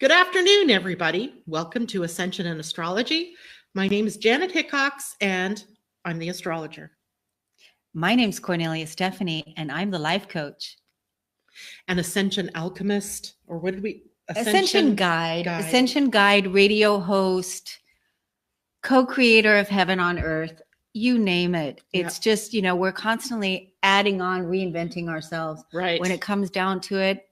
Good afternoon, everybody. Welcome to Ascension and Astrology. My name is Janet Hickox, and I'm the astrologer. My name's Kornelia Stephanie, and I'm the life coach. An Ascension alchemist, or what did we? Ascension Guide, radio host, co-creator of Heaven on Earth, you name it. It's just, we're constantly adding on, reinventing ourselves. Right. When it comes down to it,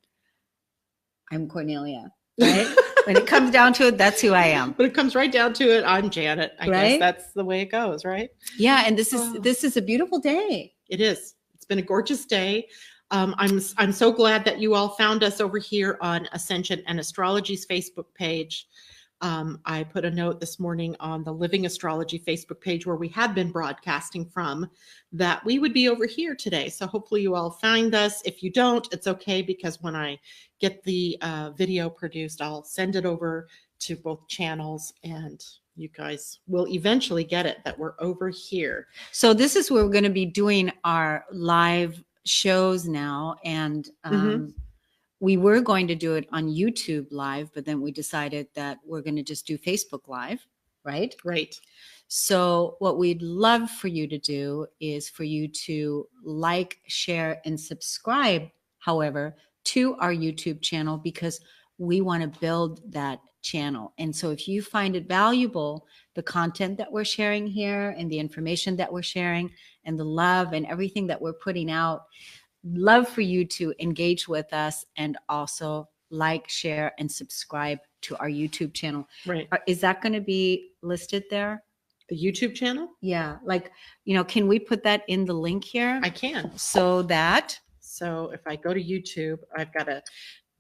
I'm Kornelia. Right? When it comes down to it, that's who I am. When it comes right down to it, I'm Janet. I guess that's the way it goes, right? Yeah, and this is a beautiful day. It is. It's been a gorgeous day. I'm so glad that you all found us over here on Ascension and Astrology's Facebook page. I put a note this morning on the Living Astrology Facebook page where we had been broadcasting from that we would be over here today. So hopefully you all find us. If you don't, it's okay, because when I get the video produced, I'll send it over to both channels and you guys will eventually get it that we're over here. So this is where we're going to be doing our live shows now. And we were going to do it on YouTube Live, but then we decided that we're going to just do Facebook Live, right? Right. So what we'd love for you to do is for you to like, share, and subscribe, however, to our YouTube channel, because we want to build that channel. And so if you find it valuable, the content that we're sharing here and the information that we're sharing and the love and everything that we're putting out, love for you to engage with us and also like, share, and subscribe to our YouTube channel. Right. Is that going to be listed there? The YouTube channel? Yeah. Can we put that in the link here? I can. So if I go to YouTube, I've got to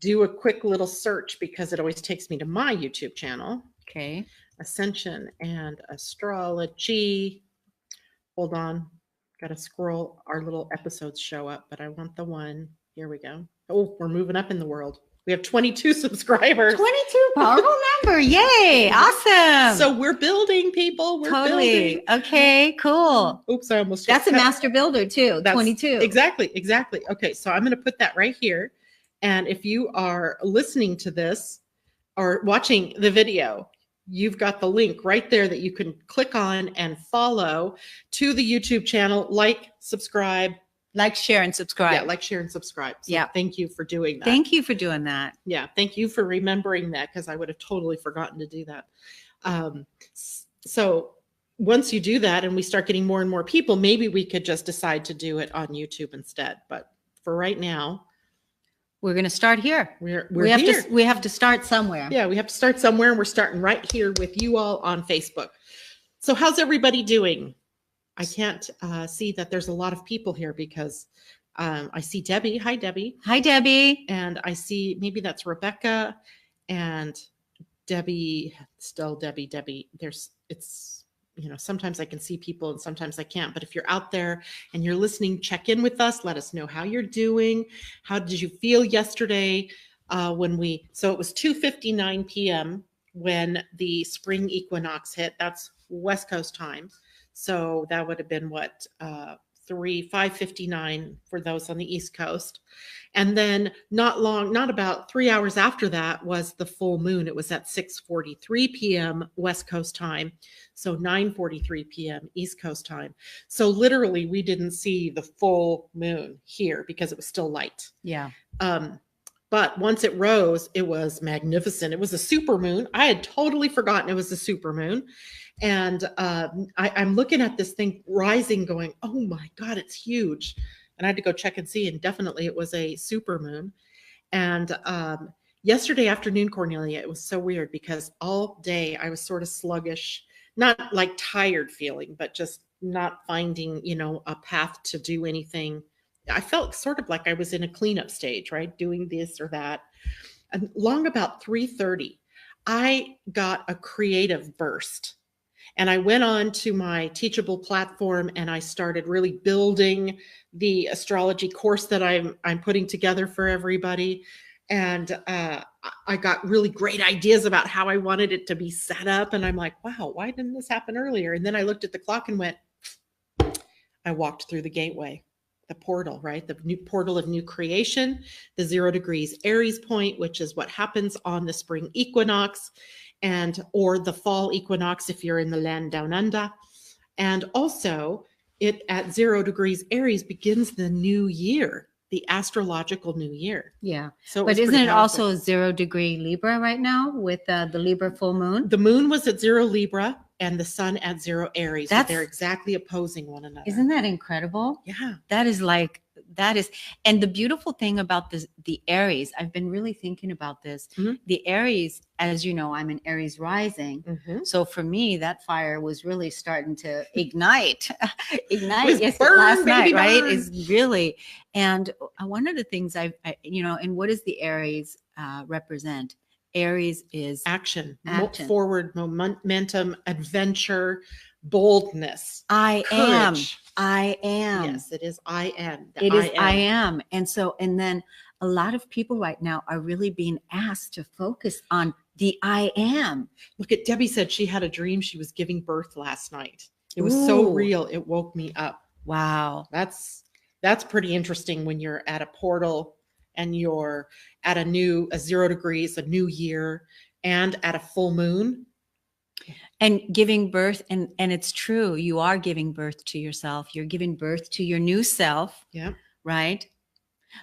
do a quick little search because it always takes me to my YouTube channel. Okay. Ascension and Astrology. Hold on. Got to scroll. Our little episodes show up, but I want the one. Here we go. Oh, we're moving up in the world. We have 22 subscribers. 22, powerful number. Yay. Awesome. So we're building, people. We're building. Okay, cool. Oops, I almost. That's a master builder too. 22. Exactly. Okay. So I'm going to put that right here. And if you are listening to this or watching the video, you've got the link right there that you can click on and follow to the YouTube channel. Subscribe. Like, share, and subscribe. Yeah, like, share, and subscribe. So thank you for doing that. Thank you for doing that. Yeah, thank you for remembering that, because I would have totally forgotten to do that. So once you do that and we start getting more and more people, maybe we could just decide to do it on YouTube instead. But for right now, we're going to start here. We have to start somewhere. Yeah, we have to start somewhere, and we're starting right here with you all on Facebook. So how's everybody doing? I can't see that there's a lot of people here because I see Debbie. Hi, Debbie. Hi, Debbie. And I see maybe that's Rebecca and Debbie. Still Debbie. Sometimes I can see people and sometimes I can't. But if you're out there and you're listening, check in with us. Let us know how you're doing. How did you feel yesterday so it was 2:59 p.m. when the spring equinox hit. That's West Coast time. So that would have been 5:59 for those on the East Coast. And then not about 3 hours after that was the full moon. It was at 6:43 p.m. West Coast time. So 9:43 p.m. East Coast time. So literally we didn't see the full moon here because it was still light. Yeah. But once it rose, it was magnificent. It was a super moon. I had totally forgotten it was a super moon. And I'm looking at this thing rising going, oh my God, it's huge. And I had to go check and see. And definitely it was a super moon. And yesterday afternoon, Kornelia, it was so weird because all day I was sort of sluggish, not like tired feeling, but just not finding, a path to do anything. I felt sort of like I was in a cleanup stage, right? Doing this or that. And long about 3:30, I got a creative burst. And I went on to my Teachable platform and I started really building the astrology course that I'm putting together for everybody. And I got really great ideas about how I wanted it to be set up. And I'm like, wow, why didn't this happen earlier? And then I looked at the clock and went, I walked through the gateway. the portal, right? The new portal of new creation, the 0 degrees Aries point, which is what happens on the spring equinox and or the fall equinox if you're in the land down under. And also it at 0 degrees Aries begins the new year, the astrological new year. Yeah. So but isn't it also 0 degree Libra right now with the Libra full moon? The moon was at 0 Libra and the sun at 0 Aries. So they're exactly opposing one another. Isn't that incredible? Yeah. That is, and the beautiful thing about the Aries, I've been really thinking about this. Mm-hmm. The Aries, as you know, I'm an Aries rising. Mm-hmm. So for me, that fire was really starting to ignite last night, right? Is really, and one of the things and what does the Aries represent? Aries is action. Forward momentum, adventure, boldness. I am. Yes, it is I am. I am. And then a lot of people right now are really being asked to focus on the I am. Look at Debbie said she had a dream she was giving birth last night. It was so real. It woke me up. Wow. That's pretty interesting when you're at a portal and you're at a 0 degrees, a new year, and at a full moon. And giving birth, and it's true, you are giving birth to yourself. You're giving birth to your new self. Yeah. Right?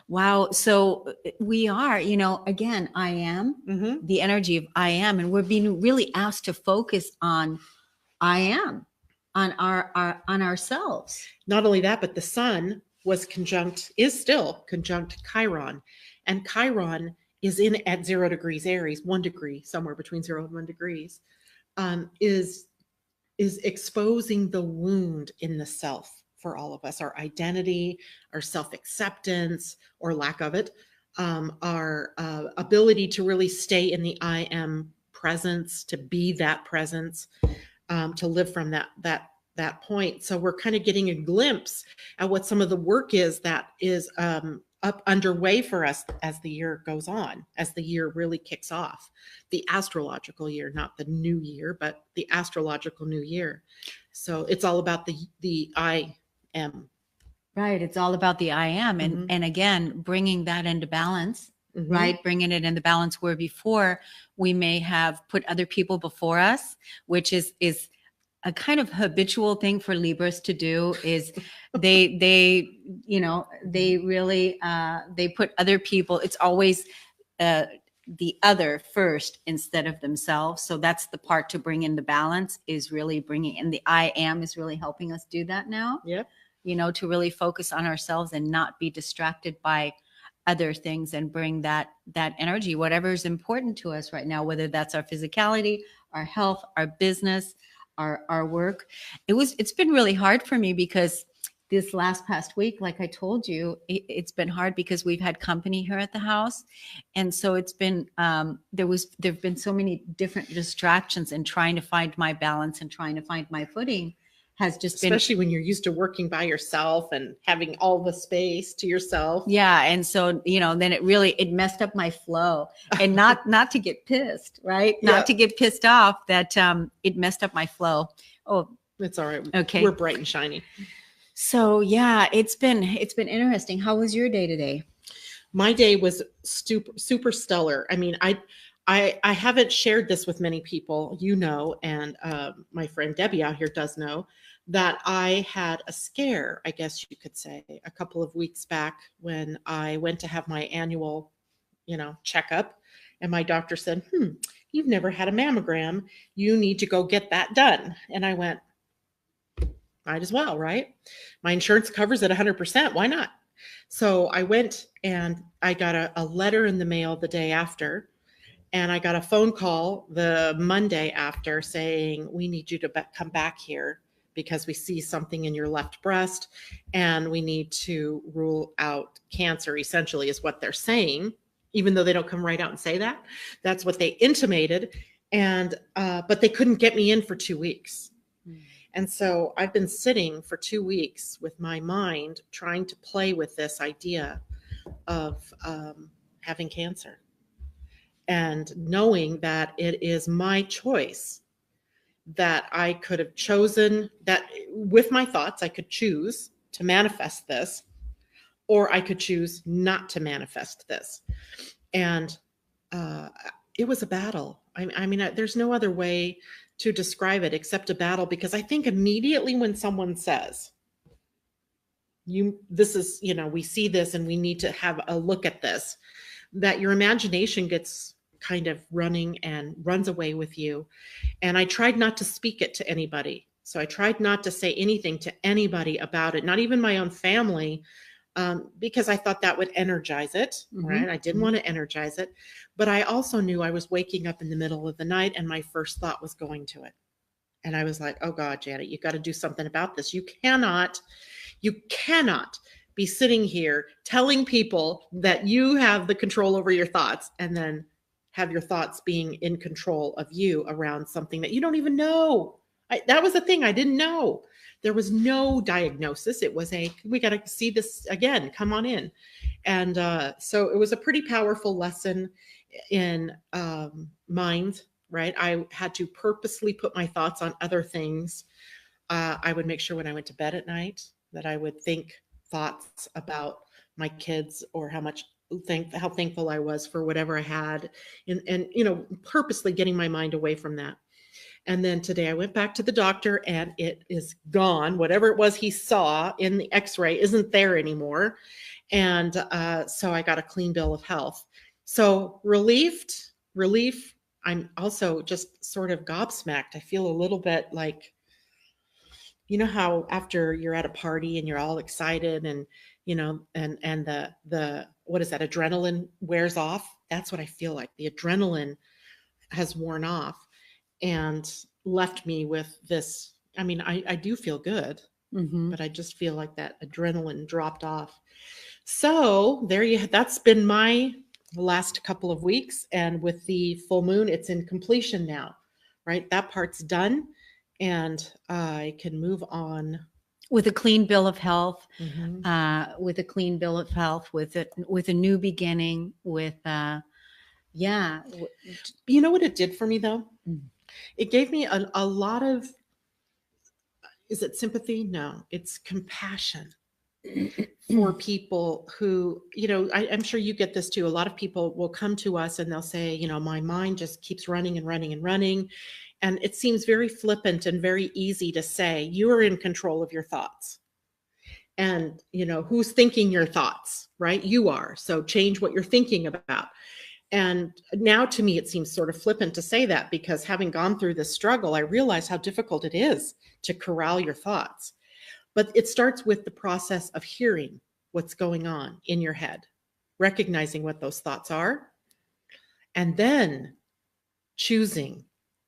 Wow. So we are, again, I am, the energy of I am, and we're being really asked to focus on I am, on on ourselves. Not only that, but the sun is still conjunct Chiron, and Chiron is at 0 degrees Aries, 1 degree, somewhere between 0 and 1 degrees, is exposing the wound in the self for all of us, our identity, our self-acceptance or lack of it, our ability to really stay in the I am presence, to be that presence, to live from that point. So we're kind of getting a glimpse at what some of the work is that is up underway for us as the year goes on, as the year really kicks off, the astrological year, not the new year, but the astrological new year. So it's all about the I am. Right. It's all about the I am. And again, bringing that into balance, right? Bringing it into balance where before we may have put other people before us, which is a kind of habitual thing for Libras to do. Is they really they put other people. It's always the other first instead of themselves. So that's the part to bring in the balance, is really bringing in the I am, is really helping us do that now. Yeah. To really focus on ourselves and not be distracted by other things, and bring that energy, whatever is important to us right now, whether that's our physicality, our health, our business, our work. It's been really hard for me because this past week, like I told you, it's been hard because we've had company here at the house. And so it's been, there've been so many different distractions, and trying to find my balance and trying to find my footing has just been, especially when you're used to working by yourself and having all the space to yourself. Yeah. And so, then it messed up my flow, and not to get pissed, right? Yeah. Not to get pissed off that it messed up my flow. Oh, it's all right. Okay. We're bright and shiny. So yeah, it's been interesting. How was your day today? My day was super stellar. I mean, I haven't shared this with many people, and my friend Debbie out here does know that I had a scare, I guess you could say, a couple of weeks back when I went to have my annual, checkup, and my doctor said, "You've never had a mammogram. You need to go get that done." And I went, might as well, right? My insurance covers it 100%. Why not? So I went, and I got a letter in the mail the day after. And I got a phone call the Monday after saying, "We need you to come back here because we see something in your left breast, and we need to rule out cancer," essentially is what they're saying, even though they don't come right out and say that. That's what they intimated. And but they couldn't get me in for 2 weeks. And so I've been sitting for 2 weeks with my mind trying to play with this idea of having cancer, and knowing that it is my choice, that I could have chosen, that with my thoughts, I could choose to manifest this, or I could choose not to manifest this. And uh, it was a battle. I mean, there's no other way to describe it except a battle, because I think immediately when someone says, this is, we see this and we need to have a look at this, that your imagination gets kind of running and runs away with you. And I tried not to speak it to anybody. So I tried not to say anything to anybody about it, not even my own family, because I thought that would energize it, right? I didn't want to energize it. But I also knew I was waking up in the middle of the night and my first thought was going to it. And I was like, oh God, Janet, you got to do something about this. You cannot be sitting here telling people that you have the control over your thoughts and then have your thoughts being in control of you around something that you don't even know. That was the thing I didn't know. There was no diagnosis. It was we got to see this again, come on in. And so it was a pretty powerful lesson in mind, right? I had to purposely put my thoughts on other things. I would make sure when I went to bed at night that I would think thoughts about my kids or how thankful I was for whatever I had, and purposely getting my mind away from that. And then today I went back to the doctor and it is gone. Whatever it was he saw in the x-ray isn't there anymore. And so I got a clean bill of health. So relief. I'm also just sort of gobsmacked. I feel a little bit like, how after you're at a party and you're all excited and, and the, what is that? Adrenaline wears off. That's what I feel like. The adrenaline has worn off and left me with this. I mean, I do feel good, but I just feel like that adrenaline dropped off. So that's been my last couple of weeks. And with the full moon, it's in completion now, right? That part's done and I can move on. With a clean bill of health, with a clean bill of health, with a new beginning, with, yeah. You know what it did for me though? It gave me a lot of, is it sympathy? No, it's compassion for people who, I'm sure you get this too. A lot of people will come to us and they'll say, my mind just keeps running and running and running. And it seems very flippant and very easy to say, you are in control of your thoughts. And, who's thinking your thoughts, right? You are. So change what you're thinking about. And now to me, it seems sort of flippant to say that, because having gone through this struggle, I realize how difficult it is to corral your thoughts. But it starts with the process of hearing what's going on in your head, recognizing what those thoughts are, and then choosing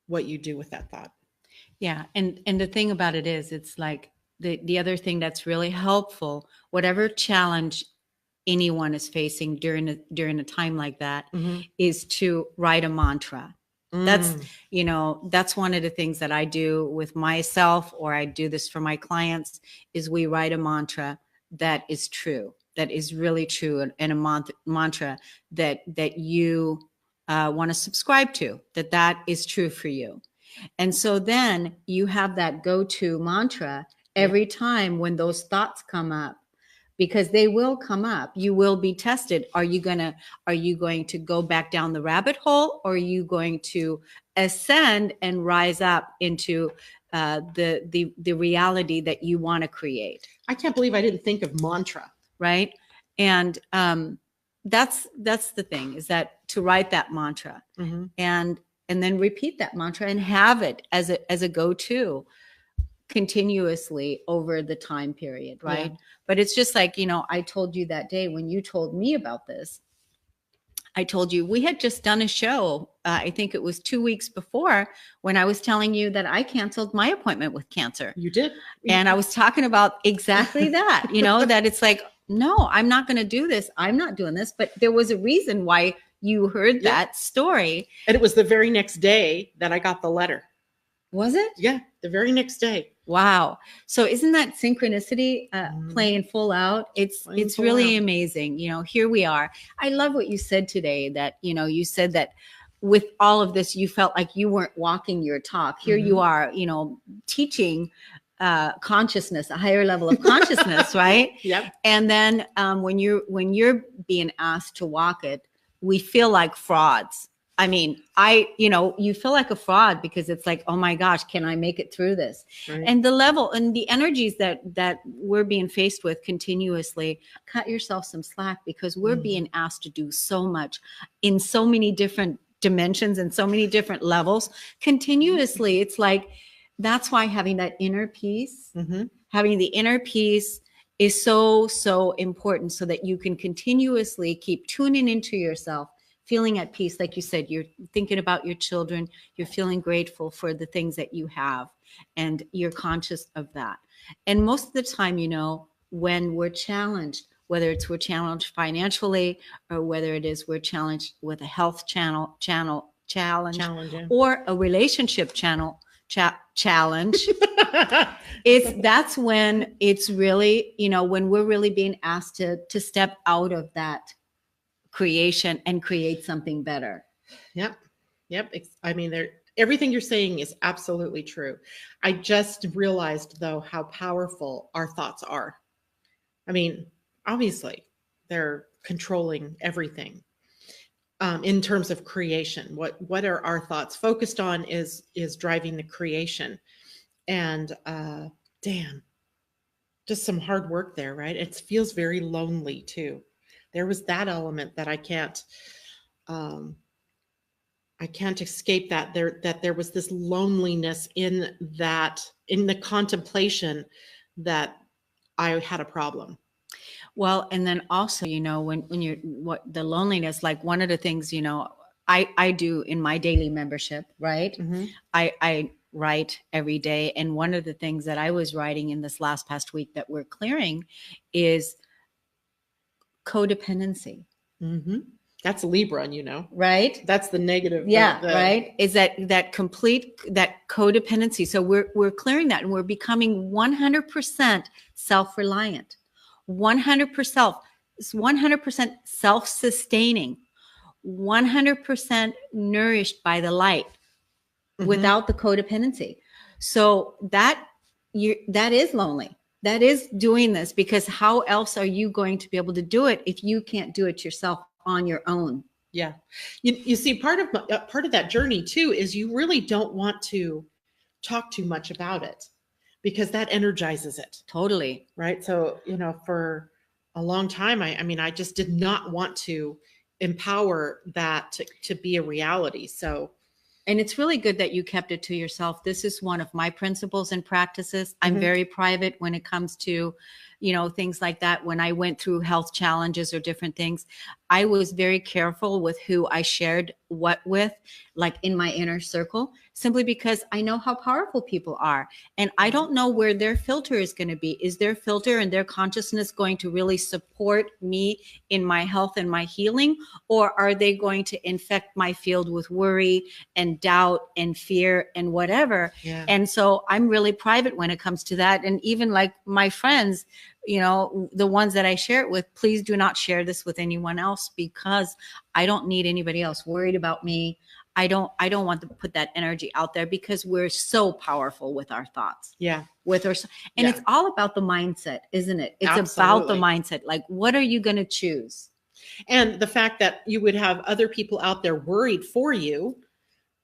what you do with that thought. Yeah. And the thing about it is, it's like the other thing that's really helpful, whatever challenge anyone is facing during a time like that, is to write a mantra. That's one of the things that I do with myself, or I do this for my clients, is we write a mantra that is true, that is really true, and a mantra that you want to subscribe to, that is true for you. And so then you have that go-to mantra every time when those thoughts come up, because they will come up. You will be tested. Are you going to go back down the rabbit hole, or are you going to ascend and rise up into the reality that you want to create? I can't believe I didn't think of mantra. Right. And that's the thing, is that to write that mantra and then repeat that mantra and have it as a go-to continuously over the time period, right? Yeah. But it's just like, I told you that day when you told me about this, I told you we had just done a show, I think it was 2 weeks before, when I was telling you that I canceled my appointment with cancer. You did. And I was talking about exactly that, that it's like, no, I'm not going to do this. I'm not doing this. But there was a reason why you heard that story. And it was the very next day that I got the letter. Was it? Yeah, the very next day. Wow. So isn't that synchronicity playing full out? It's really amazing. Here we are. I love what you said today, that, you said that with all of this, you felt like you weren't walking your talk. Here you are, teaching consciousness, a higher level of consciousness, right? Yep. And then when you're being asked to walk it, we feel like frauds. I mean, you feel like a fraud because it's like, oh my gosh, can I make it through this? Right. And the level and the energies that we're being faced with continuously, cut yourself some slack, because we're being asked to do so much in so many different dimensions and so many different levels continuously. It's like, that's why having that inner peace, having the inner peace is so, so important, so that you can continuously keep tuning into yourself, feeling at peace. Like you said, you're thinking about your children, you're feeling grateful for the things that you have, and you're conscious of that. And most of the time, when we're challenged, whether we're challenged financially, or whether it is we're challenged with a health challenge, or a relationship challenge, that's when it's really, when we're really being asked to step out of that creation and create something better. Yep. I mean, everything you're saying is absolutely true. I just realized, though, how powerful our thoughts are. I mean, obviously, they're controlling everything. In terms of creation, what are our thoughts focused on is driving the creation. And damn, just some hard work there, right? It feels very lonely too. There was that element that I can't escape, that there was this loneliness in the contemplation that I had a problem. Well, and then also, when you're the loneliness, like one of the things, I do in my daily membership, right? I write every day. And one of the things that I was writing in this past week that we're clearing is codependency. That's Libra, right? That's the negative. Yeah, right. Is that codependency? So we're clearing that, and we're becoming 100% self-reliant, 100% self-sustaining, 100% nourished by the light, without the codependency. So that is lonely. That is doing this, because how else are you going to be able to do it if you can't do it yourself on your own? Yeah. You see, part of that journey too is you really don't want to talk too much about it, because that energizes it. Totally. Right. So, for a long time, I just did not want to empower that to be a reality. So, and it's really good that you kept it to yourself. This is one of my principles and practices. I'm very private when it comes to, things like that. When I went through health challenges or different things, I was very careful with who I shared what with, like in my inner circle, simply because I know how powerful people are. And I don't know where their filter is going to be. Is their filter and their consciousness going to really support me in my health and my healing? Or are they going to infect my field with worry and doubt and fear and whatever? Yeah. And so I'm really private when it comes to that. And even like my friends, the ones that I share it with, please do not share this with anyone else, because I don't need anybody else worried about me. I don't want to put that energy out there, because we're so powerful with our thoughts. Yeah. It's all about the mindset, isn't it? It's Absolutely. about the mindset. Like, what are you going to choose? And the fact that you would have other people out there worried for you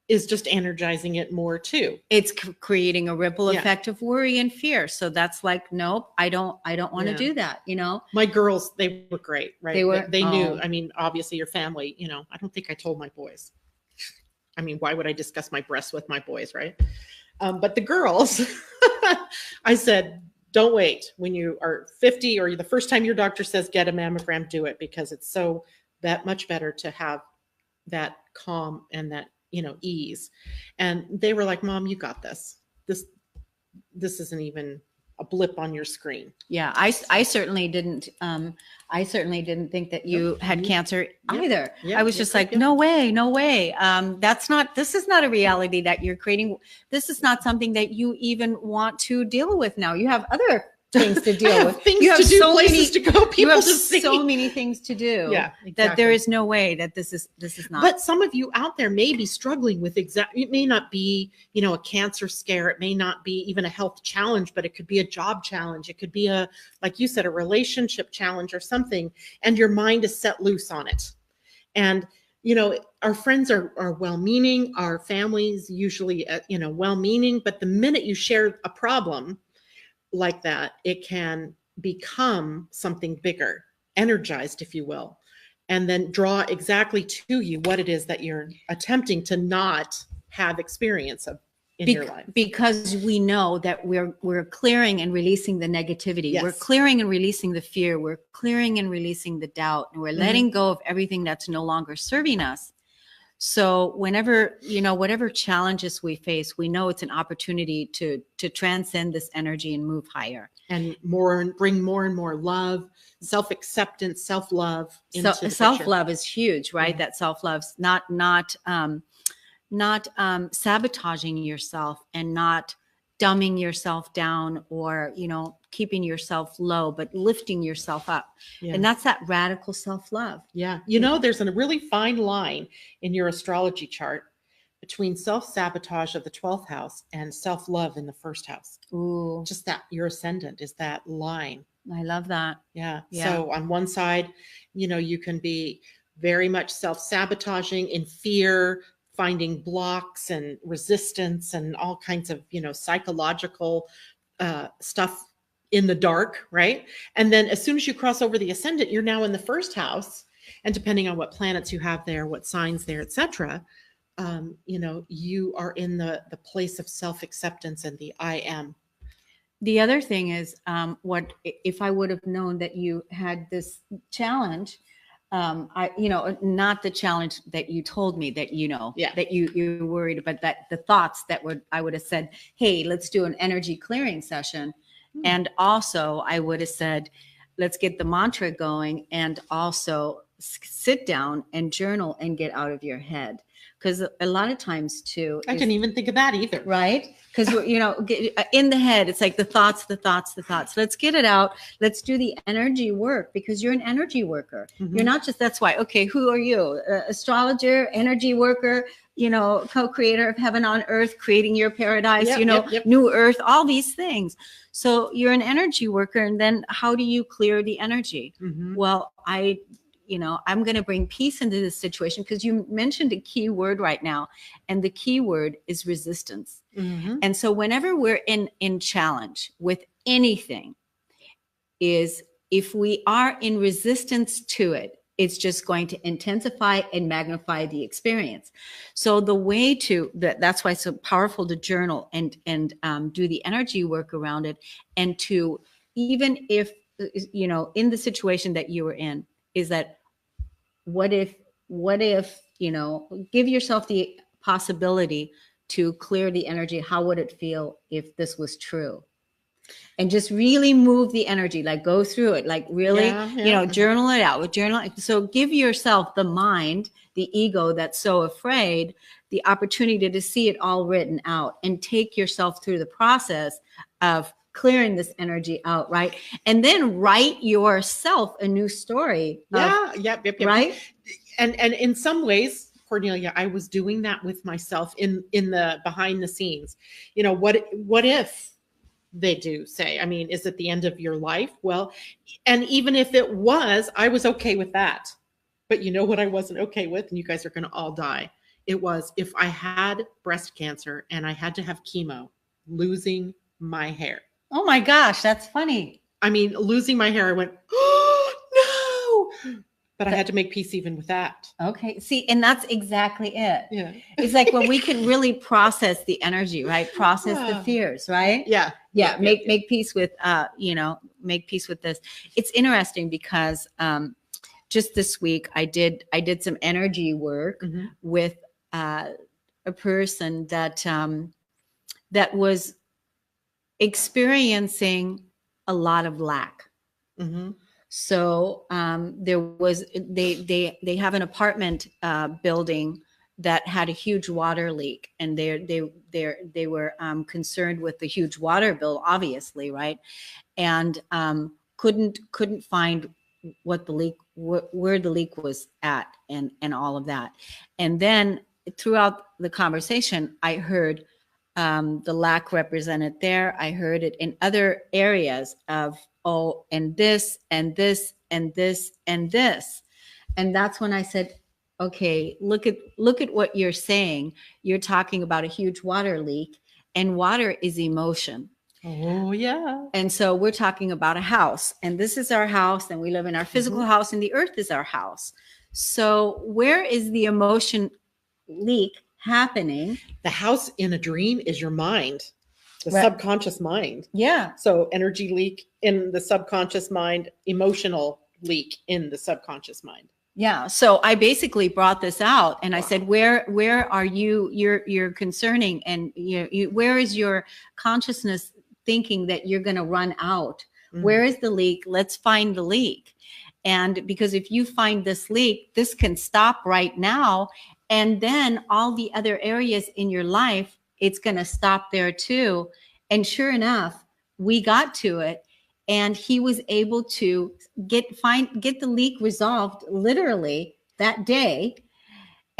is just energizing it more too. It's creating a ripple effect of worry and fear. So that's like, nope, I don't want to do that. My girls, they were great, right? They knew. Oh. Obviously your family, I don't think I told my boys. Why would I discuss my breasts with my boys, right? But the girls, I said, don't wait. When you are 50 or the first time your doctor says get a mammogram, do it, because it's so that much better to have that calm and that ease. And they were like, Mom, you got this. This isn't even a blip on your screen. Yeah. I certainly didn't. I certainly didn't think that you had cancer either. I was just like, no way. This is not a reality that you're creating. This is not something that you even want to deal with now. You have other things to deal I have with. things You have to do, so places to go, you people have to see. so many things to do Yeah, that there exactly. is no way that this is not. But some of you out there may be struggling with it may not be, a cancer scare. It may not be even a health challenge, but it could be a job challenge. It could be like you said, a relationship challenge or something. And your mind is set loose on it. And, our friends are well-meaning, our families usually, well-meaning, but the minute you share a problem like that, it can become something bigger, energized, if you will, and then draw exactly to you what it is that you're attempting to not have experience of in your life. Because we know that we're clearing and releasing the negativity. Yes. We're clearing and releasing the fear. We're clearing and releasing the doubt. And we're letting go of everything that's no longer serving us. So whenever, whatever challenges we face, we know it's an opportunity to transcend this energy and move higher. And bring more and more love, self-acceptance, self-love into the self-love is huge, right? Yeah. That self-love's not sabotaging yourself and not dumbing yourself down or, keeping yourself low, but lifting yourself up. Yeah. And that's that radical self-love. Yeah. There's a really fine line in your astrology chart between self-sabotage of the 12th house and self-love in the first house. Ooh. Just that your ascendant is that line. I love that. Yeah. So on one side, you can be very much self-sabotaging in fear, finding blocks and resistance and all kinds of, psychological stuff in the dark, right? And then as soon as you cross over the ascendant, you're now in the first house. And depending on what planets you have there, what signs there, etc., you are in the place of self-acceptance and the I am. The other thing is, what if I would have known that you had this challenge? Not the challenge that you told me that that you're worried about, that the thoughts that I would have said, hey, let's do an energy clearing session. And also I would have said, let's get the mantra going and also sit down and journal and get out of your head. Because a lot of times too, I didn't even think of that either. Right? Because, in the head, it's like the thoughts. Let's get it out. Let's do the energy work, because you're an energy worker. Mm-hmm. You're not just, that's why, okay, who are you? Astrologer, energy worker, co-creator of heaven on earth, creating your paradise, new earth, all these things. So you're an energy worker. And then how do you clear the energy? Mm-hmm. Well, I'm going to bring peace into this situation, because you mentioned a key word right now, and the key word is resistance. Mm-hmm. And so whenever we're in challenge with anything, is if we are in resistance to it, it's just going to intensify and magnify the experience. So the way that's why it's so powerful to journal and do the energy work around it, and to, even if, in the situation that you were in, is that what if, give yourself the possibility to clear the energy. How would it feel if this was true? And just really move the energy, like go through it, like really, journal it out. So give yourself, the mind, the ego that's so afraid, the opportunity to see it all written out, and take yourself through the process of clearing this energy out, right? And then write yourself a new story. Yep. Right? And in some ways, Kornelia, I was doing that with myself in the behind the scenes. What if they do say, is it the end of your life? Well, and even if it was, I was okay with that. But you know what I wasn't okay with, and you guys are going to all die. It was, if I had breast cancer and I had to have chemo, losing my hair. Oh my gosh, that's funny. Losing my hair, I went, oh no. But I had to make peace even with that. Okay. See, and that's exactly it. Yeah. It's like when we can really process the energy, right? Process the fears, right? Yeah. Make peace with, make peace with this. It's interesting because just this week I did some energy work with a person that was experiencing a lot of lack. Mm-hmm. So there was, they have an apartment building that had a huge water leak, and they were concerned with the huge water bill, obviously, right? And couldn't find what the leak, where the leak was at, and all of that. And then throughout the conversation, I heard the lack represented there. I heard it in other areas of, oh, and this and this and this and this. And that's when I said, okay, look at what you're saying. You're talking about a huge water leak, and water is emotion. Oh, yeah. And so we're talking about a house, and this is our house, and we live in our physical house, and the earth is our house. So where is the emotion leak happening? The house in a dream is your mind, the Right. subconscious mind. Yeah. So energy leak in the subconscious mind, emotional leak in the subconscious mind. Yeah. So I basically brought this out, and I Wow. said, where are you're concerning, and where is your consciousness thinking that you're going to run out? Where is the leak? Let's find the leak. And because if you find this leak, this can stop right now. And then all the other areas in your life, it's going to stop there too. And sure enough, we got to it. And he was able to get the leak resolved literally that day.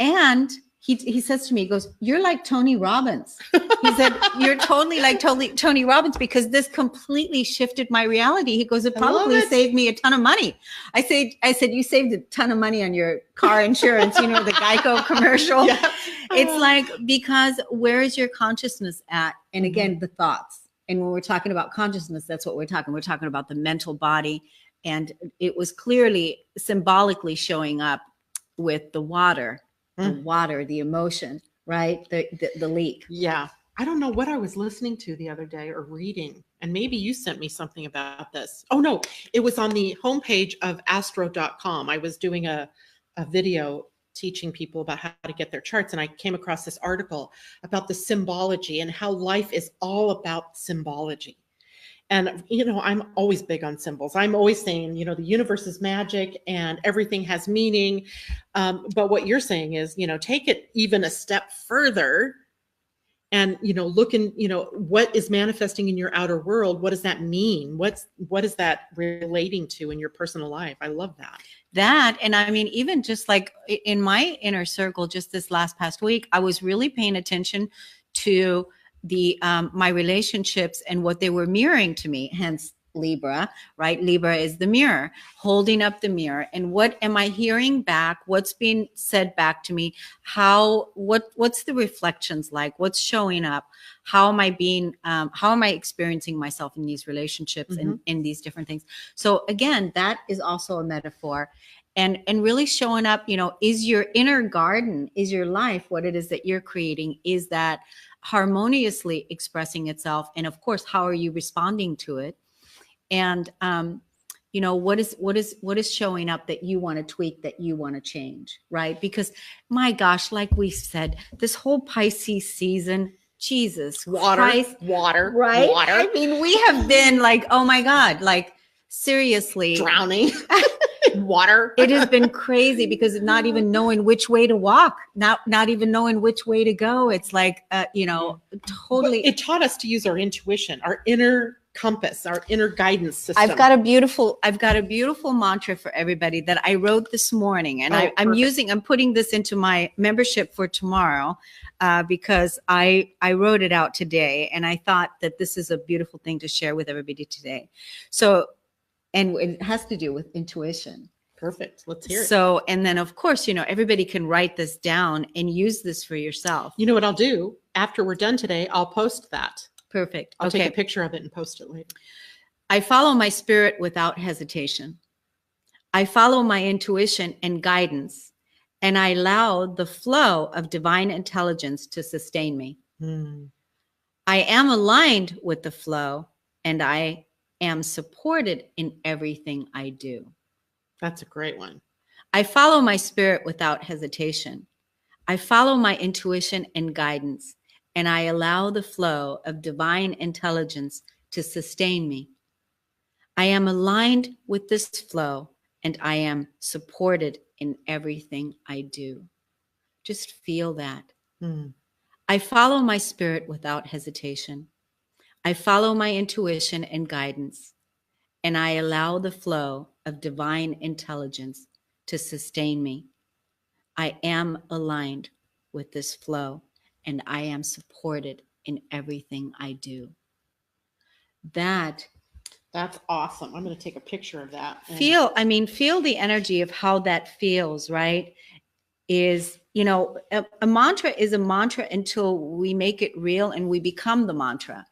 And he says to me, he goes, "You're like Tony Robbins." He said, "You're totally like Tony Robbins, because this completely shifted my reality." He goes, "It probably saved me a ton of money." I said, "You saved a ton of money on your car insurance, you know, the Geico commercial." Yeah. It's like, because where is your consciousness at? And again, the thoughts. And when we're talking about consciousness, that's what we're talking. We're talking about the mental body. And it was clearly symbolically showing up with the water. The emotion, right? The leak. Yeah. I don't know what I was listening to the other day or reading, and maybe you sent me something about this. Oh, no, it was on the homepage of astro.com. I was doing a video teaching people about how to get their charts, and I came across this article about the symbology and how life is all about symbology. And, you know, I'm always big on symbols. I'm always saying, you know, the universe is magic and everything has meaning. But what you're saying is, you know, take it even a step further and, you know, look in, you know, what is manifesting in your outer world. What does that mean? What is that relating to in your personal life? I love that. That, and I mean, even just like in my inner circle, just this past week, I was really paying attention to the my relationships and what they were mirroring to me, hence Libra, right? Libra is the mirror, holding up the mirror. And what am I hearing back? What's being said back to me? What's the reflections like? What's showing up? How am I experiencing myself in these relationships and in these different things? So again, that is also a metaphor. And really showing up, you know, is your inner garden, is your life, what it is that you're creating, is that harmoniously expressing itself? And of course, how are you responding to it? And you know, what is showing up that you want to tweak, that you want to change, right? Because my gosh, like we said, this whole Pisces season, Jesus Christ, water, right? water. I mean, we have been like, oh my God, like seriously drowning. Water. It has been crazy because not even knowing which way to walk, not even knowing which way to go. It's like, you know, totally. But it taught us to use our intuition, our inner compass, our inner guidance system. I've got a beautiful mantra for everybody that I wrote this morning, and I'm putting this into my membership for tomorrow because I wrote it out today, and I thought that this is a beautiful thing to share with everybody today. So. And it has to do with intuition. Perfect. Let's hear it. So, and then of course, you know, everybody can write this down and use this for yourself. You know what I'll do? After we're done today, I'll post that. Perfect. I'll take a picture of it and post it later. I follow my spirit without hesitation. I follow my intuition and guidance, and I allow the flow of divine intelligence to sustain me. I am aligned with the flow, and I am supported in everything I do. That's a great one. I follow my spirit without hesitation. I follow my intuition and guidance, and I allow the flow of divine intelligence to sustain me. I am aligned with this flow, and I am supported in everything I do. Just feel that. Mm. I follow my spirit without hesitation. I follow my intuition and guidance, and I allow the flow of divine intelligence to sustain me. I am aligned with this flow, and I am supported in everything I do. That That's awesome. I'm going to take a picture of that. feel the energy of how that feels, right? Is, a mantra is a mantra until we make it real and we become the mantra,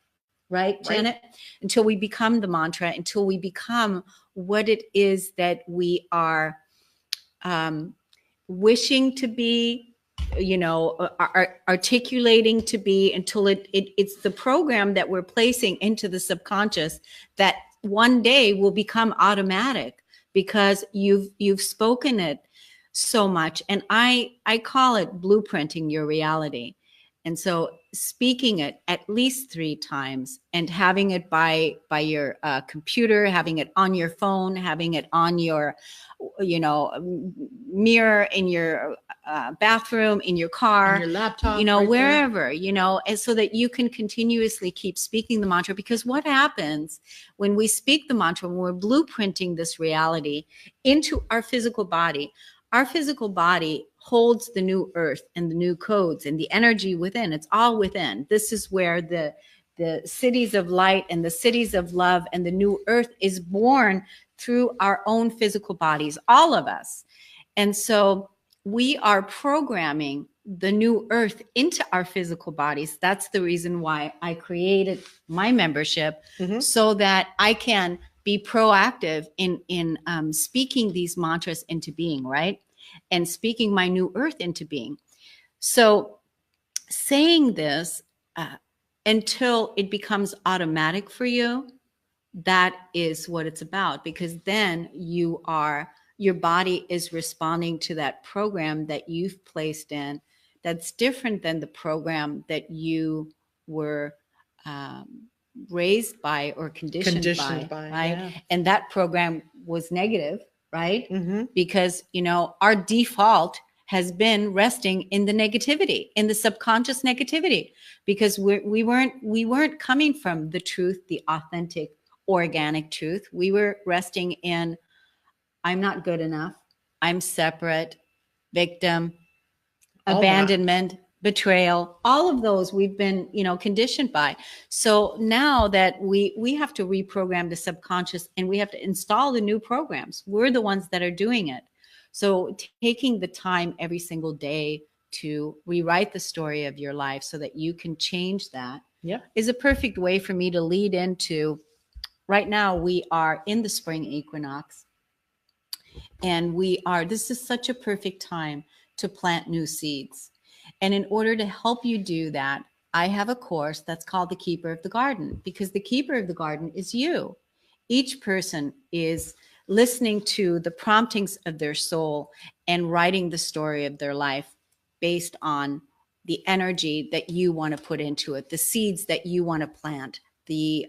right, Janet? Right. Until we become the mantra, until we become what it is that we are wishing to be, articulating to be, until it's the program that we're placing into the subconscious that one day will become automatic because you've spoken it so much. And I call it blueprinting your reality. And so speaking it at least 3 times and having it by your computer, having it on your phone, having it on your, mirror in your bathroom, in your car, on your laptop, right there. wherever, and so that you can continuously keep speaking the mantra. Because what happens when we speak the mantra, when we're blueprinting this reality into our physical body holds the new earth and the new codes and the energy within. It's all within. This is where the cities of light and the cities of love and the new earth is born through our own physical bodies, all of us. And so we are programming the new earth into our physical bodies. That's the reason why I created my membership, so that I can be proactive in speaking these mantras into being, right? And speaking my new earth into being. So saying this until it becomes automatic for you, that is what it's about. Because then your body is responding to that program that you've placed in, that's different than the program that you were raised by or conditioned by, right? Yeah. And that program was negative, right? Because our default has been resting in the negativity, in the subconscious negativity, because we weren't coming from the truth, the authentic, organic truth. We were resting in, I'm not good enough, I'm separate, victim, All abandonment, betrayal, all of those we've been, conditioned by. So now that we have to reprogram the subconscious and we have to install the new programs, we're the ones that are doing it. So taking the time every single day to rewrite the story of your life so that you can change that is a perfect way for me to lead into. Right now we are in the spring equinox, and this is such a perfect time to plant new seeds. And in order to help you do that, I have a course that's called the Keeper of the Garden, because the Keeper of the Garden is you. Each person is listening to the promptings of their soul and writing the story of their life based on the energy that you want to put into it, the seeds that you want to plant, the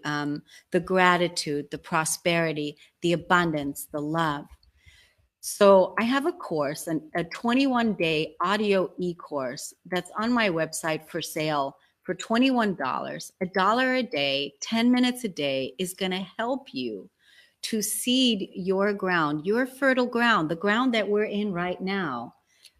gratitude, the prosperity, the abundance, the love. So I have a course, a 21-day audio e-course that's on my website for sale for $21. $1 a day, 10 minutes a day is going to help you to seed your ground, your fertile ground, the ground that we're in right now.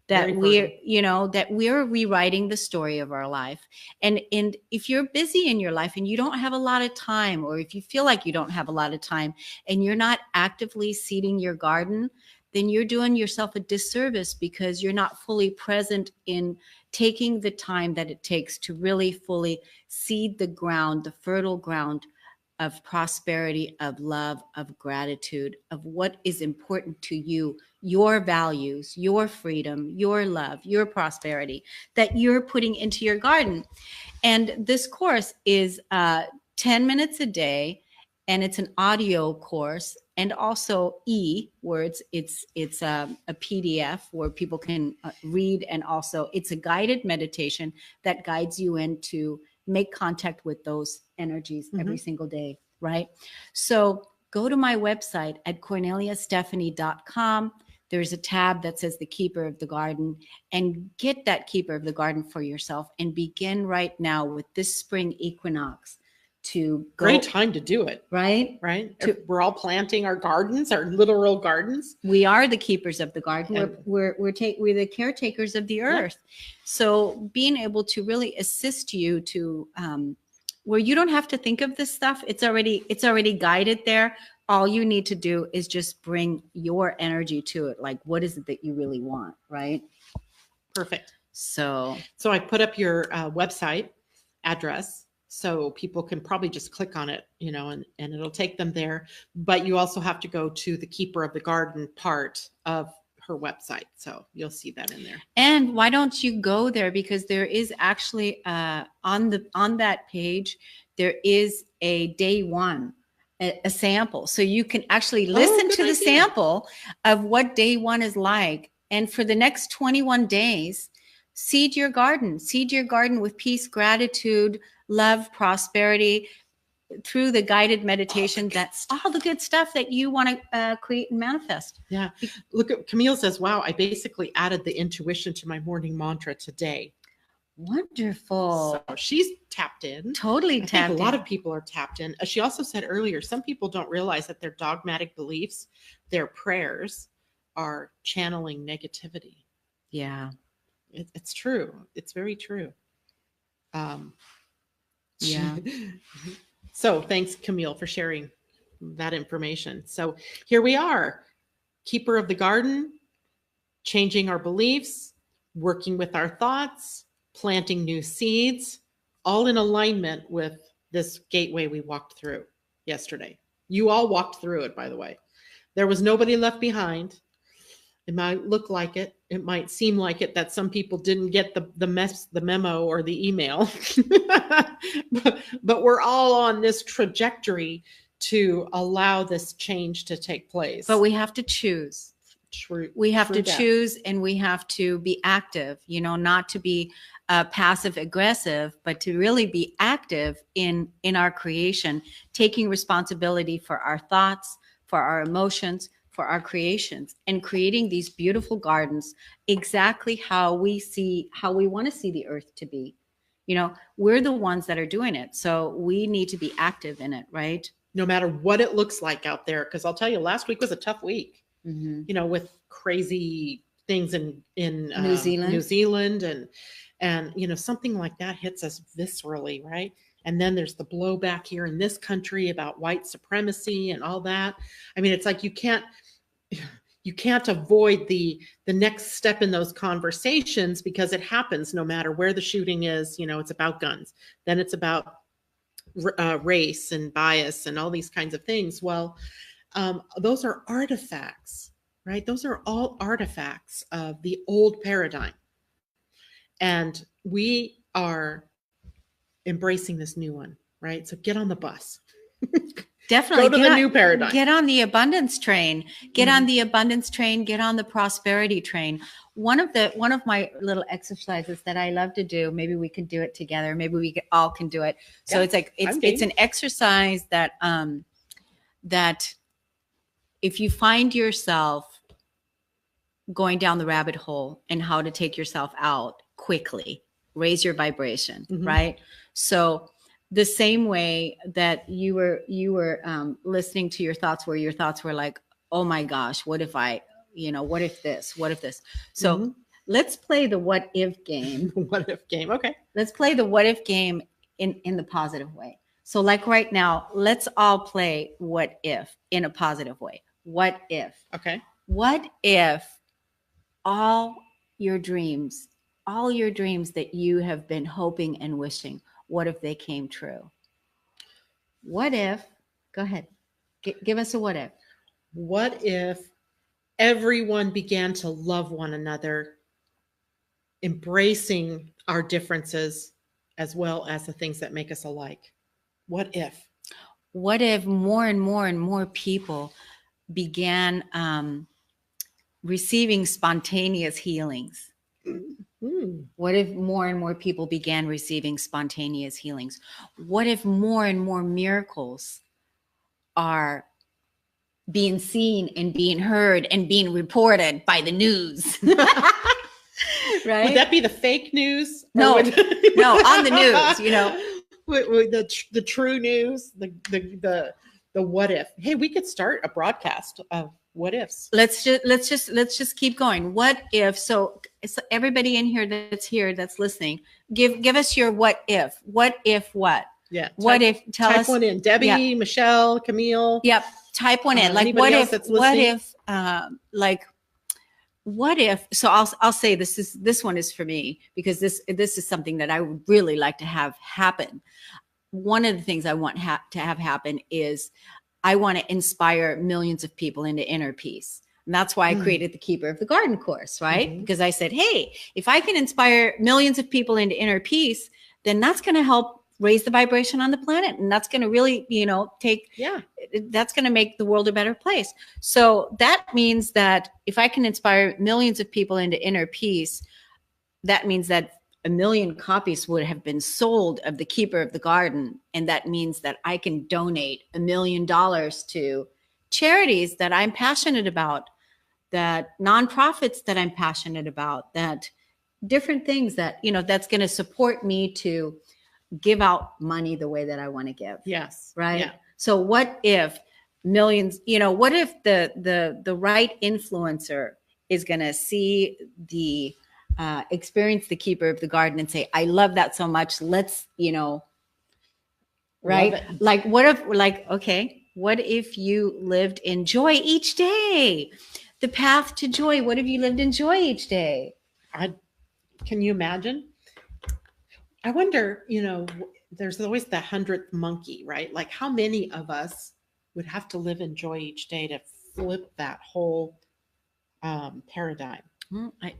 That we're rewriting the story of our life. And if you're busy in your life and you don't have a lot of time, or if you feel like you don't have a lot of time and you're not actively seeding your garden, then you're doing yourself a disservice, because you're not fully present in taking the time that it takes to really fully seed the ground, the fertile ground of prosperity, of love, of gratitude, of what is important to you, your values, your freedom, your love, your prosperity that you're putting into your garden. And this course is 10 minutes a day, and it's an audio course, and also words. It's a PDF where people can read, and also it's a guided meditation that guides you into make contact with those energies every single day, right? So go to my website at korneliastephanie.com, there's a tab that says the keeper of the garden, and get that keeper of the garden for yourself and begin right now with this spring equinox to go. Great time to do it. Right? We're all planting our gardens, our literal gardens. We are the keepers of the garden. We're the caretakers of the earth. Yeah. So being able to really assist you to where you don't have to think of this stuff. It's already guided there. All you need to do is just bring your energy to it. Like, what is it that you really want, right? Perfect. So I put up your website address so people can probably just click on it, and it'll take them there. But you also have to go to the Keeper of the Garden part of her website. So you'll see that in there. And why don't you go there? Because there is actually on that page, there is a day one. A sample, so you can actually listen to the sample of what day one is like, and for the next 21 days, seed your garden with peace, gratitude, love, prosperity through the guided meditation. That's all the good stuff that you want to create and manifest. Yeah. Look at Camille says, wow, I basically added the intuition to my morning mantra today. Wonderful. So she's tapped in. Totally tapped in. I think a lot of people are tapped in. She also said earlier, some people don't realize that their dogmatic beliefs, their prayers are channeling negativity. Yeah. It's true. It's very true. Yeah. So thanks, Camille, for sharing that information. So here we are, Keeper of the Garden, changing our beliefs, working with our thoughts, planting new seeds, all in alignment with this gateway we walked through yesterday. You all walked through it, by the way. There was nobody left behind. It might look like it. It might seem like it that some people didn't get the memo or the email. but we're all on this trajectory to allow this change to take place. But we have to choose. We have to choose, and we have to be active, not to be passive aggressive, but to really be active in our creation, taking responsibility for our thoughts, for our emotions, for our creations, and creating these beautiful gardens exactly how we want to see the earth to be. We're the ones that are doing it. So we need to be active in it, right? No matter what it looks like out there. Because I'll tell you, last week was a tough week. Mm-hmm. With crazy things in New Zealand and something like that hits us viscerally, right? And then there's the blowback here in this country about white supremacy and all that. I mean, it's like you can't avoid the next step in those conversations because it happens no matter where the shooting is. It's about guns. Then it's about race and bias and all these kinds of things. Well, those are artifacts, right? Those are all artifacts of the old paradigm. And we are embracing this new one, right? So get on the bus. Definitely. Go to the new paradigm. Get on the abundance train. Get on the abundance train. Get on the prosperity train. One of my little exercises that I love to do, maybe we can do it together. Maybe we all can do it. So it's like, it's an exercise that if you find yourself going down the rabbit hole and how to take yourself out quickly, raise your vibration, right? So the same way that you were listening to your thoughts, where your thoughts were like, oh my gosh, what if this? So let's play the what if game. What if game. Okay. Let's play the what if game in the positive way. So like right now, let's all play what if in a positive way. What if? Okay. What if all your dreams that you have been hoping and wishing, what if they came true? What if, go ahead, give us a what if. What if everyone began to love one another, embracing our differences as well as the things that make us alike? What if? What if more and more and more people began receiving spontaneous healings? What if more and more people began receiving spontaneous healings? What if more and more miracles are being seen and being heard and being reported by the news. Right? Would that be the fake news? No, no, on the news, the true news, the what if. Hey, we could start a broadcast of what ifs. Let's just keep going. What if? So everybody in here that's listening, give us your what if. What if what? Yeah. What if? Tell us. Type one in. Debbie, yeah. Michelle, Camille. Yep. Type one in. Like what if? What if? What if? So I'll say this one is for me, because this is something that I would really like to have happen. One of the things I want to have happen is I want to inspire millions of people into inner peace. And that's why I created the Keeper of the Garden course, right? Because I said, hey, if I can inspire millions of people into inner peace, then that's going to help raise the vibration on the planet. And that's going to really, that's going to make the world a better place. So that means that if I can inspire millions of people into inner peace, that means that 1 million copies would have been sold of the Keeper of the Garden. And that means that I can donate $1 million to charities that I'm passionate about, that nonprofits that I'm passionate about, that different things that, that's going to support me to give out money the way that I want to give. Yes. Right. Yeah. So what if millions, what if the right influencer is going to see experience the Keeper of the Garden and say, I love that so much. Let's, right. Like, what if you lived in joy each day? The path to joy. What if you lived in joy each day? Can you imagine? I wonder, there's always the 100th monkey, right? Like, how many of us would have to live in joy each day to flip that whole paradigm?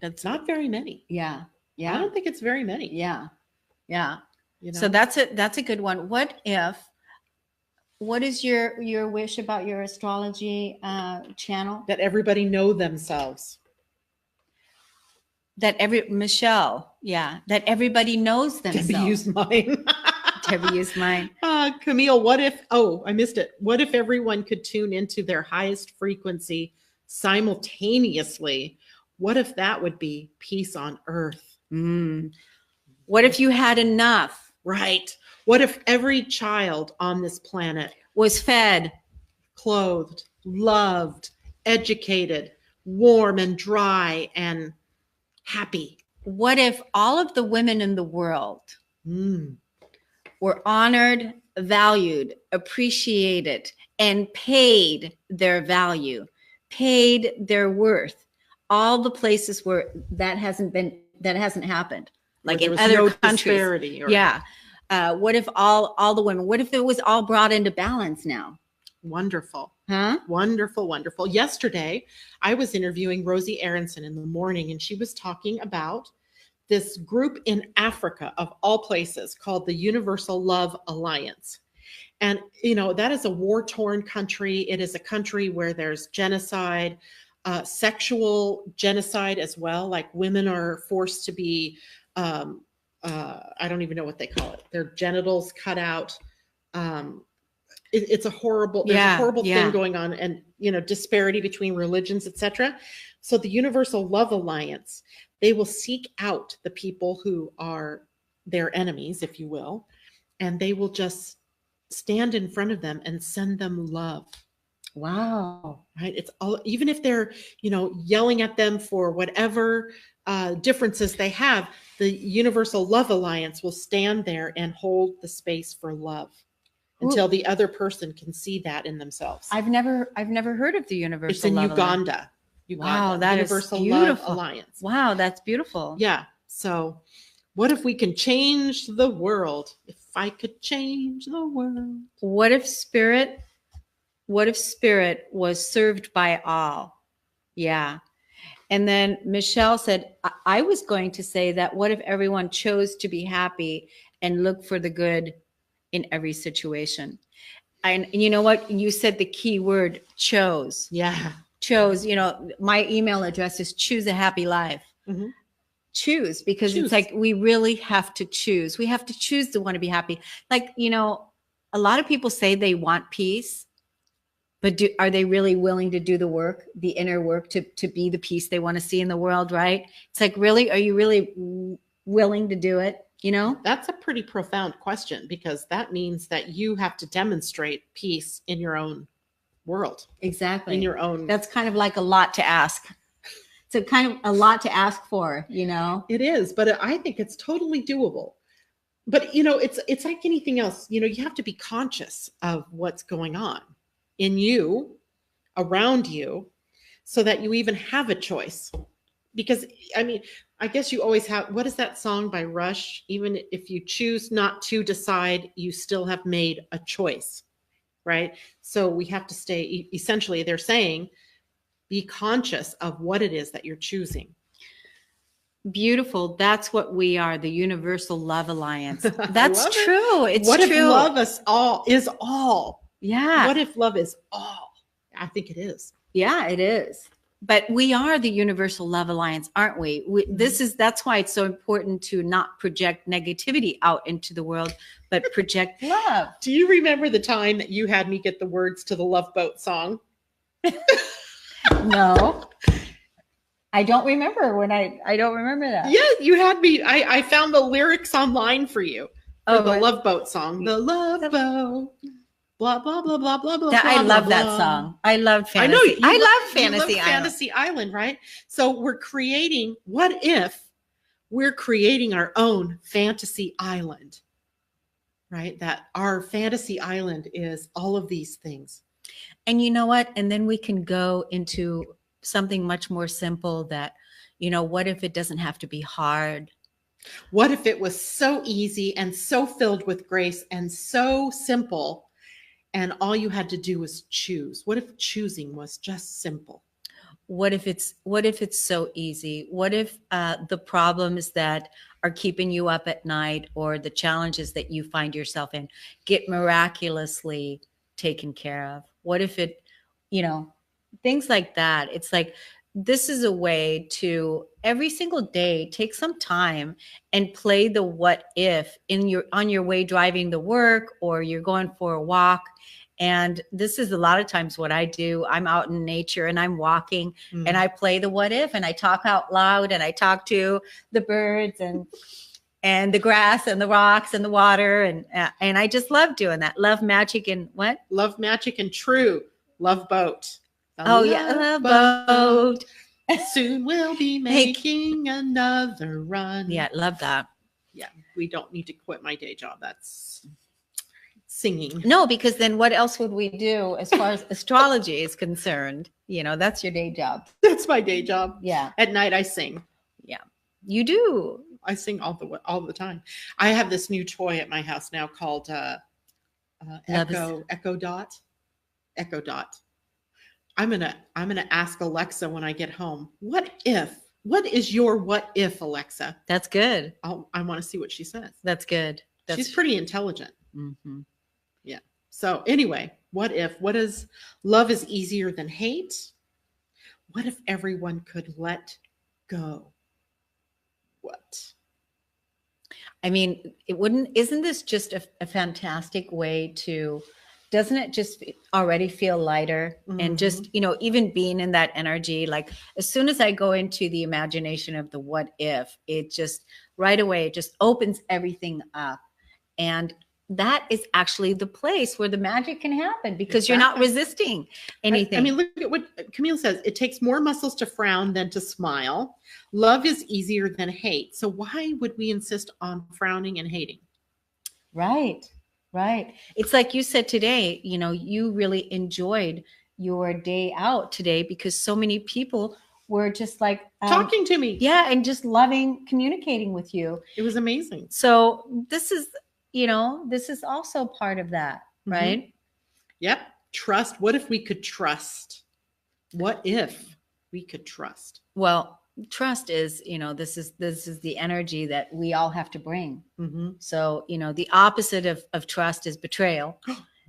That's not very many. Yeah. Yeah. I don't think it's very many. Yeah. Yeah. So that's a good one. What is your wish about your astrology channel? That everybody know themselves. That everybody knows themselves. Debbie used mine. Debbie used mine. Camille, what if, I missed it. What if everyone could tune into their highest frequency simultaneously? What if that would be peace on earth? What if you had enough? Right. What if every child on this planet was fed, clothed, loved, educated, warm and dry and happy? What if all of the women in the world were honored, valued, appreciated, and paid their value, paid their worth? All the places where that hasn't happened, like in other countries. What if all the women? What if it was all brought into balance now? Wonderful. Huh? Wonderful, wonderful. Yesterday, I was interviewing Rosie Aronson in the morning, and she was talking about this group in Africa, of all places, called the Universal Love Alliance. And, that is a war-torn country. It is a country where there's genocide, sexual genocide as well. Like, women are forced to be, I don't even know what they call it, their genitals cut out. It's a horrible, there's a horrible thing going on, and, disparity between religions, etc. So the Universal Love Alliance, they will seek out the people who are their enemies, if you will, and they will just stand in front of them and send them love. Wow. Right. It's all, even if they're, yelling at them for whatever differences they have, the Universal Love Alliance will stand there and hold the space for love until the other person can see that in themselves. I've never heard of the Universal It's in Love Uganda. Alliance. Wow, that Universal is beautiful. Love Alliance. Wow, that's beautiful. Yeah. So what if we can change the world? If I could change the world. What if spirit was served by all? Yeah. And then Michelle said, I was going to say that what if everyone chose to be happy and look for the good in every situation? And you know what? You said the key word, chose. Yeah. Chose, my email address is choose a happy life. Mm-hmm. Choose, because it's like, we really have to choose. We have to choose to want to be happy. Like, a lot of people say they want peace, But are they really willing to do the work, the inner work to be the peace they want to see in the world, right? It's like, really, are you really willing to do it? You know? That's a pretty profound question, because that means that you have to demonstrate peace in your own world. Exactly. In your own. That's kind of like a lot to ask. It's a kind of a lot to ask for, you know? It is, but I think it's totally doable. But, you know, it's like anything else. You know, you have to be conscious of what's going on in you, around you, so that you even have a choice. Because, I mean, I guess you always have, what is that song by Rush? Even if you choose not to decide, you still have made a choice, right? So we have to stay, essentially, they're saying, be conscious of what it is that you're choosing. Beautiful. That's what we are, the Universal Love Alliance. That's true. It's what true. If love is all? Yeah. What if love is all? I think it is. Yeah, it is. But we are the Universal Love Alliance, aren't we? That's why it's so important to not project negativity out into the world, but project love. Do you remember the time that you had me get the words to the Love Boat song? No. I don't remember I don't remember that. Yeah, you had me. I found the lyrics online for you. For the Love Boat song. The Love Boat. Blah, blah, blah, blah, blah, blah. I love blah, that blah. song. I love Fantasy. I know I love Fantasy Island. Fantasy Island, right? So we're creating, what if we're creating our own fantasy island, right? That our fantasy island is all of these things. And you know what? And then we can go into something much more simple that, you know, what if it doesn't have to be hard? What if it was so easy and so filled with grace and so simple, and all you had to do was choose? What if choosing was just simple? What if it's so easy? What if the problems that are keeping you up at night, or the challenges that you find yourself in, get miraculously taken care of? What if it, you know, things like that? It's like, this is a way to every single day take some time and play the what if on your way driving to work, or you're going for a walk. And this is a lot of times what I do. I'm out in nature and I'm walking and I play the what if, and I talk out loud, and I talk to the birds and the grass and the rocks and the water. And I just love doing that. Love, magic, and what? Love, magic, and true. Love Boat. Love Boat. Soon we'll be making another run. Yeah, love that. Yeah, we don't need to quit my day job. That's singing. No, because then what else would we do as far as astrology is concerned? You know, that's your day job. That's my day job. Yeah. At night I sing. Yeah, you do. I sing all the time. I have this new toy at my house now called Echo Dot. I'm gonna ask Alexa when I get home, what is your what if, Alexa? That's good. I want to see what she says. That's good. She's pretty intelligent. Mm-hmm. Yeah. So anyway, what if? What is love is easier than hate? What if everyone could let go? What? I mean, isn't this just a fantastic way to, doesn't it just already feel lighter? Mm-hmm. And just, you know, even being in that energy, like as soon as I go into the imagination of the what if, it just right away, it just opens everything up. And that is actually the place where the magic can happen, because you're not resisting anything. I mean, look at what Camille says. It takes more muscles to frown than to smile. Love is easier than hate. So why would we insist on frowning and hating? Right. It's like you said today, you know, you really enjoyed your day out today because so many people were just like talking to me. Yeah. And just loving communicating with you. It was amazing. So this is, you know, this is also part of that, right? Mm-hmm. Yep. Trust. What if we could trust? What if we could trust? Well, trust is, you know, this is the energy that we all have to bring. Mm-hmm. So, you know, the opposite of trust is betrayal.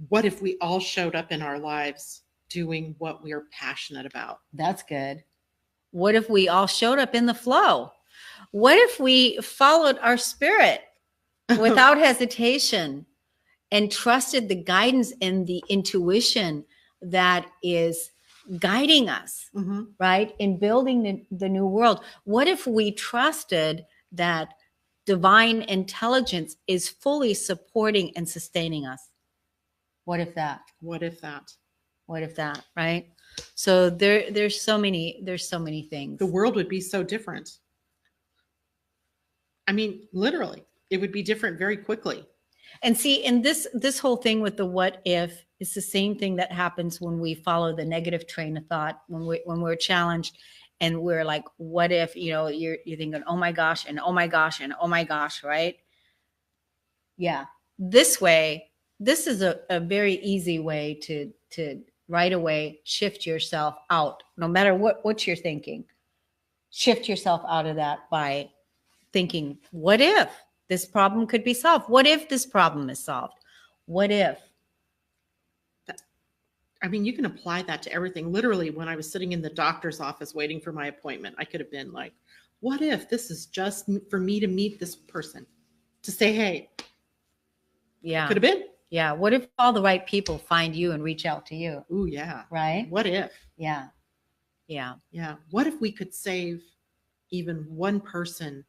What if we all showed up in our lives doing what we're passionate about? That's good. What if we all showed up in the flow? What if we followed our spirit without hesitation and trusted the guidance and the intuition that is guiding us, right, in building the new world? What if we trusted that divine intelligence is fully supporting and sustaining us? What if that? What if that? What if that, right? So there's so many things. The world would be so different. I mean, literally, it would be different very quickly. And see, and this whole thing with the what if is the same thing that happens when we follow the negative train of thought, when we're challenged and we're like, what if, you're thinking, oh my gosh, and oh my gosh, and oh my gosh, right? Yeah. This way, this is a very easy way to right away shift yourself out, no matter what you're thinking. Shift yourself out of that by thinking, what if this problem could be solved? What if this problem is solved? What if? I mean, you can apply that to everything. Literally, when I was sitting in the doctor's office waiting for my appointment, I could have been like, what if this is just for me to meet this person, to say, hey. Yeah. Could have been. Yeah. What if all the right people find you and reach out to you? Ooh, yeah. Right? What if? Yeah. Yeah. Yeah. What if we could save even one person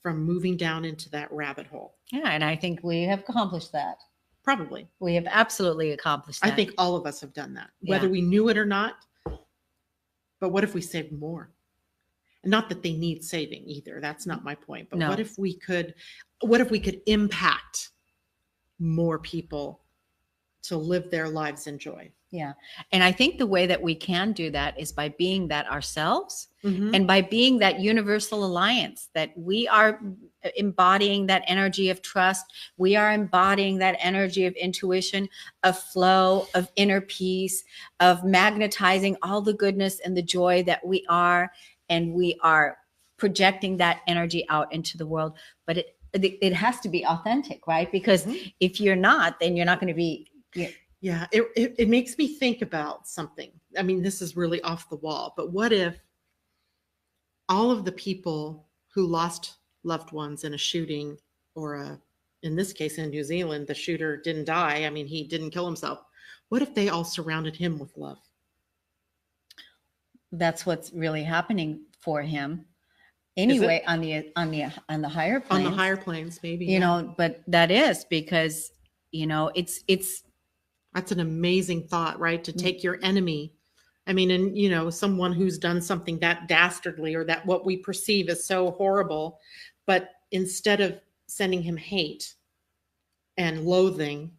from moving down into that rabbit hole? Yeah. And I think we have accomplished that. Probably. We have absolutely accomplished that. I think all of us have done that, whether we knew it or not. But what if we saved more? And not that they need saving either. That's not my point. But what if we could impact more people to live their lives in joy? Yeah. And I think the way that we can do that is by being that ourselves, and by being that universal alliance, that we are embodying that energy of trust. We are embodying that energy of intuition, of flow, of inner peace, of magnetizing all the goodness and the joy that we are. And we are projecting that energy out into the world. But it has to be authentic, right? Because if you're not, then you're not going to be. Yeah, it makes me think about something. I mean, this is really off the wall, but what if all of the people who lost loved ones in a shooting, or in this case in New Zealand, the shooter didn't die. I mean, he didn't kill himself. What if they all surrounded him with love? That's what's really happening for him. Anyway, on the higher planes. On the higher planes, maybe. But that is because, it's that's an amazing thought, right? To take your enemy. I mean, and someone who's done something that dastardly, or that what we perceive as so horrible, but instead of sending him hate and loathing,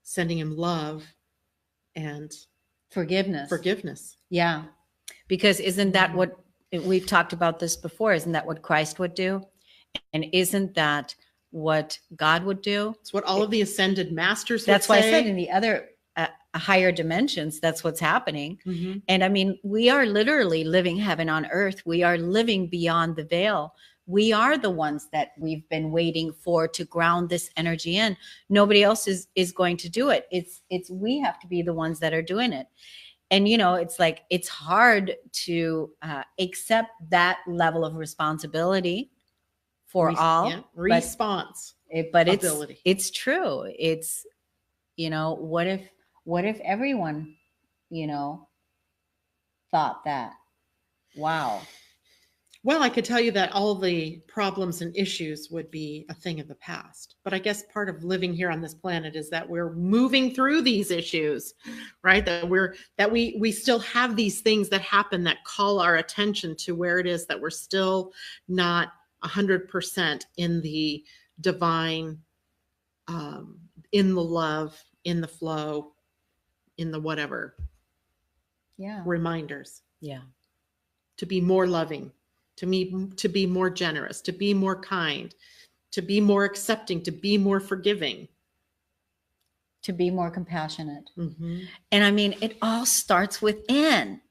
sending him love and forgiveness. Yeah. Because isn't that what we've talked about this before? Isn't that what Christ would do? And isn't that what God would do? It's what all of the ascended masters would That's why I said in the other higher dimensions, that's what's happening. And I mean, we are literally living heaven on earth. We are living beyond the veil. We are the ones that we've been waiting for to ground this energy in. Nobody else is going to do it. It's we have to be the ones that are doing it. And, it's like, it's hard to accept that level of responsibility for all. Yeah. Response. But it's true. It's, what if everyone, thought that? Wow. Well, I could tell you that all the problems and issues would be a thing of the past. But I guess part of living here on this planet is that we're moving through these issues, right? That we still have these things that happen that call our attention to where it is that we're still not 100% in the divine, in the love, in the flow, in the whatever. Yeah. Reminders. Yeah. To be more loving. To be more generous, to be more kind, to be more accepting, to be more forgiving, to be more compassionate. And I mean, it all starts within.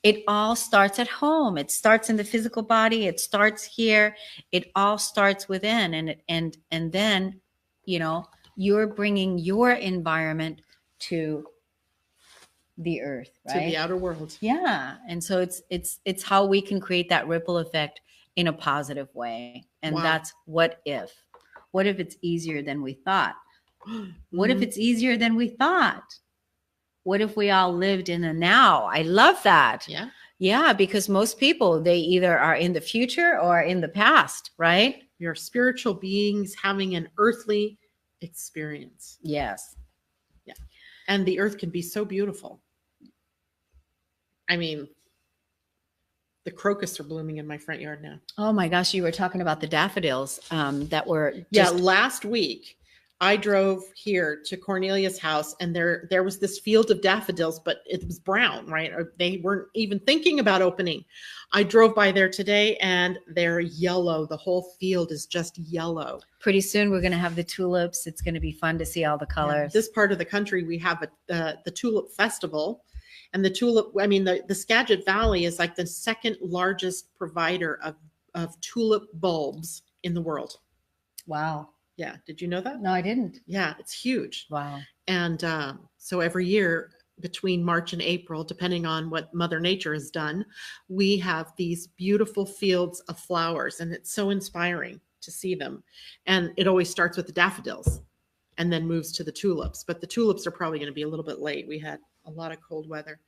It all starts at home. It starts in the physical body. It starts here. It all starts within. And then, you're bringing your environment to the earth, right? To the outer world. Yeah. And so it's how we can create that ripple effect in a positive way. And that's what if it's easier than we thought? What if it's easier than we thought? what if we all lived in a now? I love that. Yeah. Yeah, because most people, they either are in the future or in the past, right? We are spiritual beings having an earthly experience. Yes. Yeah. And the earth can be so beautiful. I mean, the crocus are blooming in my front yard now. Oh my gosh, you were talking about the daffodils that were Yeah, just last week I drove here to Cornelia's house, and there was this field of daffodils, but it was brown, right? Or they weren't even thinking about opening. I drove by there today, and they're yellow. The whole field is just yellow. pretty soon we're going to have the tulips. It's going to be fun to see all the colors. This part of the country, we have the tulip festival, and the tulip. I mean, the Skagit Valley is like the second largest provider of tulip bulbs in the world. Wow. Yeah, did you know that? No, I didn't. Yeah, it's huge. Wow. And so every year between March and April, depending on what Mother Nature has done, we have these beautiful fields of flowers, and it's so inspiring to see them. And it always starts with the daffodils and then moves to the tulips. But the tulips are probably going to be a little bit late. We had a lot of cold weather.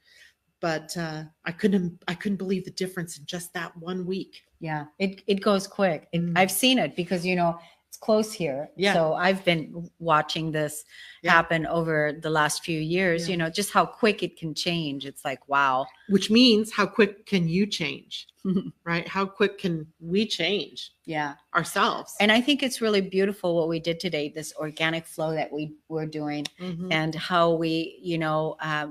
But I couldn't believe the difference in just that 1 week. Yeah, it goes quick. I've seen it because, it's close here. Yeah. So I've been watching this happen over the last few years, Yeah. just how quick it can change. It's like, wow. Which means how quick can you change, right? How quick can we change Yeah. ourselves? And I think it's really beautiful what we did today, this organic flow that we were doing, Mhm. and how we,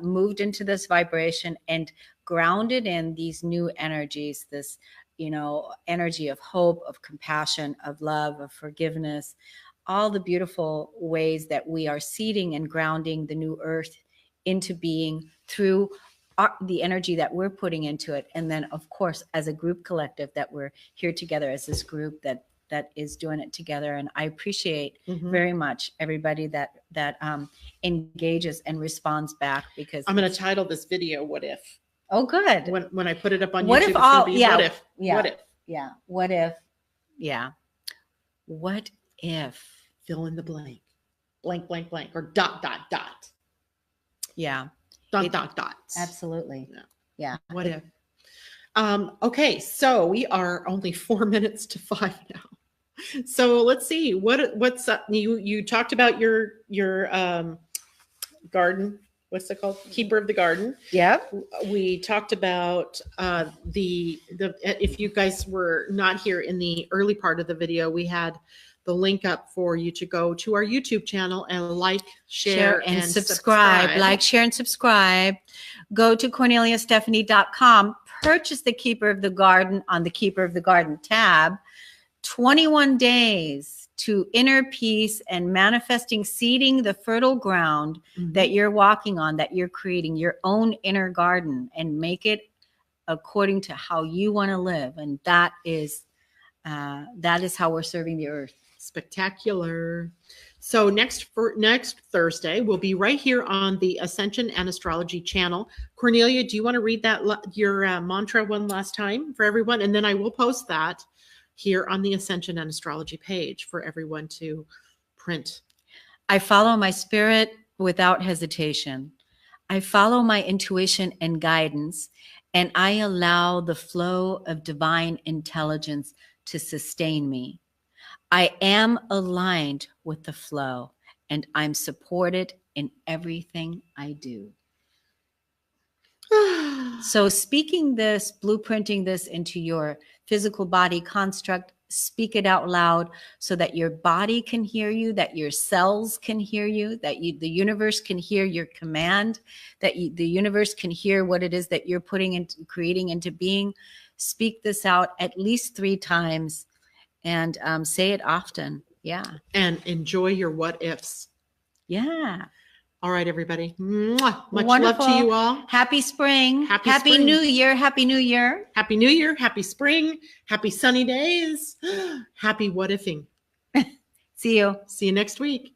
moved into this vibration and grounded in these new energies, this, energy of hope, of compassion, of love, of forgiveness, all the beautiful ways that we are seeding and grounding the new earth into being through the energy that we're putting into it. And then, of course, as a group collective, that we're here together as this group that is doing it together. And I appreciate Mhm. very much everybody that engages and responds back, because I'm going to title this video "What If." oh, good. When I put it up on What YouTube, if it's all- gonna be, yeah, what if? yeah. What if? Yeah. What if? Yeah. What if? Fill in the blank. Blank, blank, blank, or dot, dot, dot. Yeah. Dot, dot, dots. Absolutely. Yeah. Yeah. What if? Okay, so we are only 4 minutes to 5 now. So let's see what's up. You talked about your garden. What's it called? Keeper of the garden. Yep. We talked about the if you guys were not here in the early part of the video, we had the link up for you to go to our YouTube channel and like, share, and subscribe. Like, share, and subscribe. Go to CorneliaStephanie.com. Purchase the Keeper of the Garden on the Keeper of the Garden tab. 21 days to inner peace and manifesting, seeding the fertile ground that you're walking on, that you're creating your own inner garden, and make it according to how you want to live. And that is how we're serving the earth. Spectacular. So next Thursday, we'll be right here on the Ascension and Astrology channel. Cornelia, do you want to read your mantra one last time for everyone? And then I will post that here on the Ascension and Astrology page for everyone to print. I follow my spirit without hesitation. I follow my intuition and guidance, and I allow the flow of divine intelligence to sustain me. I am aligned with the flow, and I'm supported in everything I do. So speaking this, blueprinting this into your physical body construct, speak it out loud so that your body can hear you, that your cells can hear you, that the universe can hear your command, that the universe can hear what it is that you're creating into being. Speak this out at least 3 times and say it often. Yeah. And enjoy your what ifs. Yeah. All right, everybody. Mwah. Much Wonderful. love to you all. Happy spring. Happy New spring. Year. Happy New Year. Happy New Year. Happy spring. Happy sunny days. Happy what ifing. See you. See you next week.